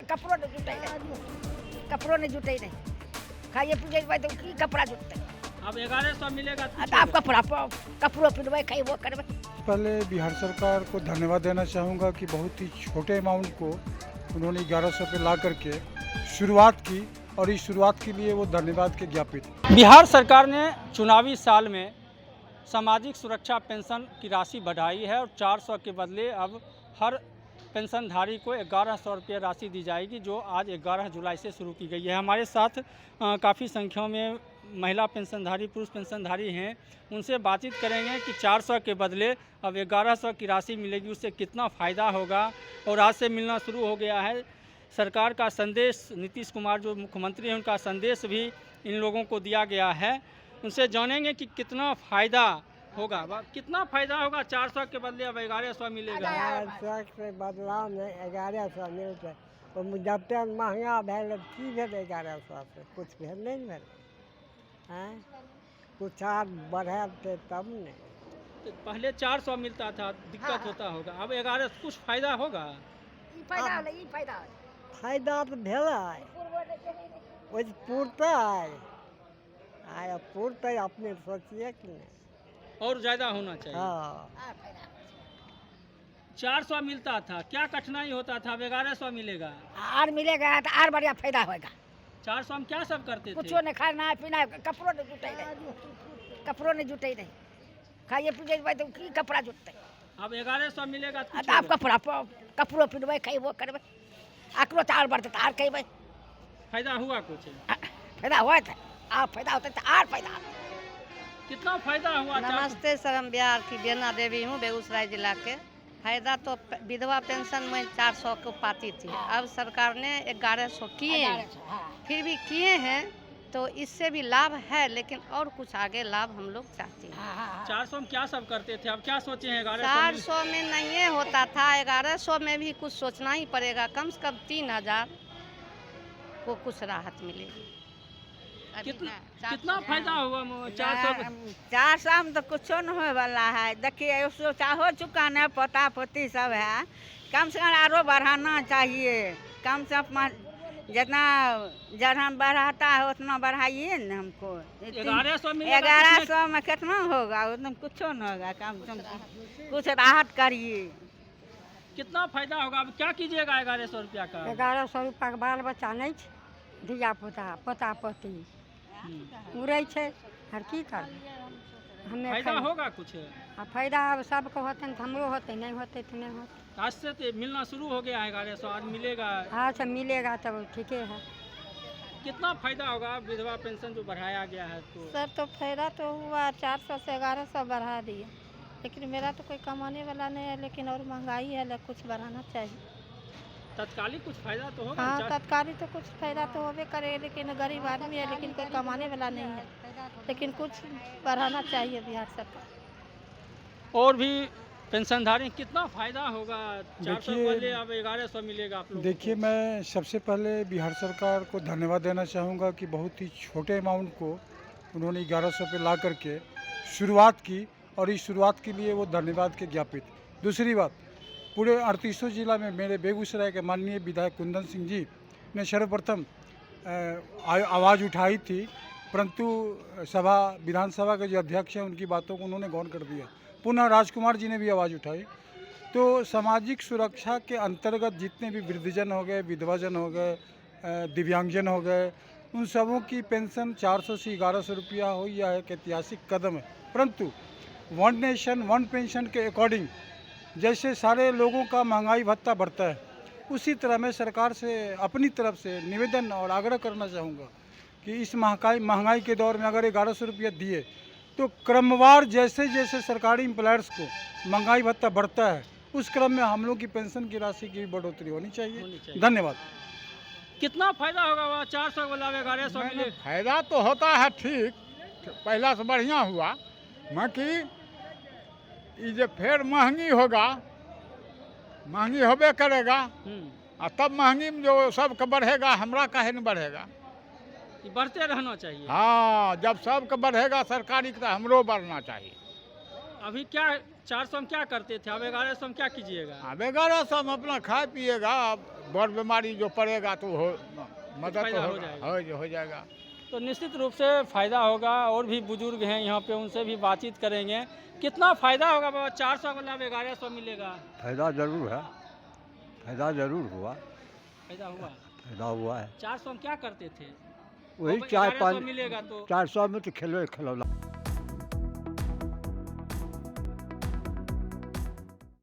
कपड़ों ने जुटे नहीं, कपड़ों ने जुटे नहीं, खाइए पीजिए भाई तो की कपड़ा जुटते। अब 1100 मिलेगा तो तो आप कपड़ों पिनवे खाई वो करवे। पहले बिहार सरकार को धन्यवाद देना चाहूँगा कि बहुत ही छोटे अमाउंट को उन्होंने 1100 पे ला करके शुरुआत की और इस शुरुआत के लिए वो धन्यवाद के ज्ञापित। बिहार सरकार ने चुनावी साल में सामाजिक सुरक्षा पेंशन की राशि बढ़ाई है और 400 के बदले अब हर पेंशनधारी को 1100 रुपये राशि दी जाएगी, जो आज 11 जुलाई से शुरू की गई है। हमारे साथ काफ़ी संख्या में महिला पेंशनधारी, पुरुष पेंशनधारी हैं, उनसे बातचीत करेंगे कि 400 के बदले अब 1100 की राशि मिलेगी, उससे कितना फ़ायदा होगा। और आज से मिलना शुरू हो गया है। सरकार का संदेश, नीतीश कुमार जो मुख्यमंत्री हैं उनका संदेश भी इन लोगों को दिया गया है। उनसे जानेंगे कि कितना फ़ायदा होगा। कितना फ़ायदा होगा 400 के बदले अब 1100 मिलेगा। 400 के बदला में 1100 मिलते जब तक महंगा भेल की भेल 1100 से कुछ भेल नहीं भेल हैं, कुछ और बढ़ाते तब नहीं। तो पहले 400 मिलता था, दिक्कत होता होगा, अब 1100 कुछ फ़ायदा होगा। फायदा तो भेल वो पूरता है, पूरते अपने सोचिए कि नहीं। और ज़्यादा होना चाहिए। हाँ 400 मिलता था, क्या कठिनाई होता था, अब 1100 मिलेगा। और मिलेगा तो और बढ़िया फायदा होगा। 400 हम क्या सब करते थे? कुछ नहीं, खाना पीना, कपड़ों ने जुटे नहीं, कपड़ों ने जुटे नहीं, खाइए पीजिए भाई तो की कपड़ा जुटते। अब 1100 मिलेगा तो तो आप कपड़ों पिनवे खाई वो करवे, आकरो तो और बढ़ते तो और कही फायदा हुआ कुछ? फायदा हुआ था, आप फायदा होता तो और फायदा। कितना फायदा हुआ? नमस्ते सर, हम बिहार की बेना देवी हूँ, बेगूसराय जिला के। फायदा तो विधवा पेंशन में 400 को पाती थी, अब सरकार ने 1100 किए हैं। फिर भी किए हैं तो इससे भी लाभ है, लेकिन और कुछ आगे लाभ हम लोग चाहते हैं। 400 में क्या सब करते थे, अब क्या सोचे हैं? 400 में नहीं होता था, 1100 में भी कुछ सोचना ही पड़ेगा। कम से कम 3000 को कुछ राहत मिलेगी। कितना फायदा हुआ 400 में तो कुछ न होने वाला है। देखिए हो चुका न, पोता पोती सब है, कम से कम आरो बढ़ाना चाहिए। कम से कम जितना जहाँ बढ़ाता है उतना बढ़ाइए न हमको। 1100 में कितना होगा, उतना कुछ न होगा। कम से कम कुछ राहत करिए। कितना फायदा होगा? अब क्या कीजिएगा 1100 रुपया का? 1100 रुपया के बाल बच्चा नहीं, धिया पुता पोता पोती उड़े छे, हर की कर हमें फायदा होगा कुछ? फायदा अब सबको होते तो हमरो होते, नहीं होते तो नहीं होते। आज से तो मिलना शुरू हो गया है 1100, आज मिलेगा। अच्छा मिलेगा तब ठीक है। कितना फायदा होगा विधवा पेंशन जो बढ़ाया गया है? तो सर तो फायदा तो हुआ, 400 से 1100 बढ़ा दिए, लेकिन मेरा तो कोई कमाने वाला नहीं है, लेकिन और महंगाई है, कुछ बढ़ाना चाहिए। तत्कालिक कुछ फायदा तो होगा। हाँ तत्कालिक तो कुछ फायदा तो होबे करे, लेकिन गरीब आदमी है, लेकिन कोई कमाने वाला नहीं है, लेकिन कुछ बढ़ाना चाहिए बिहार सरकार। और भी पेंशनधारी कितना फायदा होगा? 400 बदले अब 1100 मिलेगा आप लोगों को। देखिए, मैं सबसे पहले बिहार सरकार को धन्यवाद देना चाहूँगा कि बहुत ही छोटे अमाउंट को उन्होंने 1100 पे ला करके शुरुआत की और इस शुरुआत के लिए वो धन्यवाद के ज्ञापित। दूसरी बात, पूरे 38 जिला में मेरे बेगूसराय के माननीय विधायक कुंदन सिंह जी ने सर्वप्रथम आवाज़ उठाई थी, परंतु विधानसभा के जो अध्यक्ष हैं उनकी बातों को उन्होंने गौर कर दिया। पुनः राजकुमार जी ने भी आवाज़ उठाई। तो सामाजिक सुरक्षा के अंतर्गत जितने भी वृद्धजन हो गए, विधवाजन हो गए, दिव्यांगजन हो गए, उन सबों की पेंशन 400 से 1100 रुपया हो, यह एक ऐतिहासिक कदम है। परंतु वन नेशन वन पेंशन के अकॉर्डिंग जैसे सारे लोगों का महंगाई भत्ता बढ़ता है, उसी तरह मैं सरकार से अपनी तरफ से निवेदन और आग्रह करना चाहूँगा कि इस महंगाई के दौर में अगर 1100 रुपया दिए तो क्रमवार जैसे जैसे सरकारी एम्प्लॉयर्स को महंगाई भत्ता बढ़ता है, उस क्रम में हम लोग की पेंशन की राशि की भी बढ़ोतरी होनी चाहिए। धन्यवाद। कितना फायदा होगा 400 वाला 1100 मिले? फायदा तो होता है, ठीक पहला से बढ़िया हुआ, बाकी ये जो फिर महंगी होगा, महंगी होबे करेगा, और तब महंगी में जो सबका बढ़ेगा, हमरा काहे नहीं बढ़ेगा? ये बढ़ते रहना चाहिए। हाँ, जब सबका बढ़ेगा सरकारी का, हमरो बढ़ना चाहिए। अभी क्या 400 में क्या करते थे, अब 1100 में क्या कीजिएगा? अब 1100 में अपना खाए पिएगा, बड़ बीमारी जो पड़ेगा तो मदद फायदा हो तो जाएगा। हो जाएगा। तो निश्चित रूप से फ़ायदा होगा। और भी बुजुर्ग हैं यहाँ पे, उनसे भी बातचीत करेंगे। कितना फ़ायदा होगा बाबा? 400 का लाभ 1100 मिलेगा। फायदा जरूर है, फायदा जरूर हुआ, फायदा हुआ। फायदा हुआ है। 400 हम क्या करते थे? वही अब 4 1100 5 मिलेगा तो 400 में तो खिलौना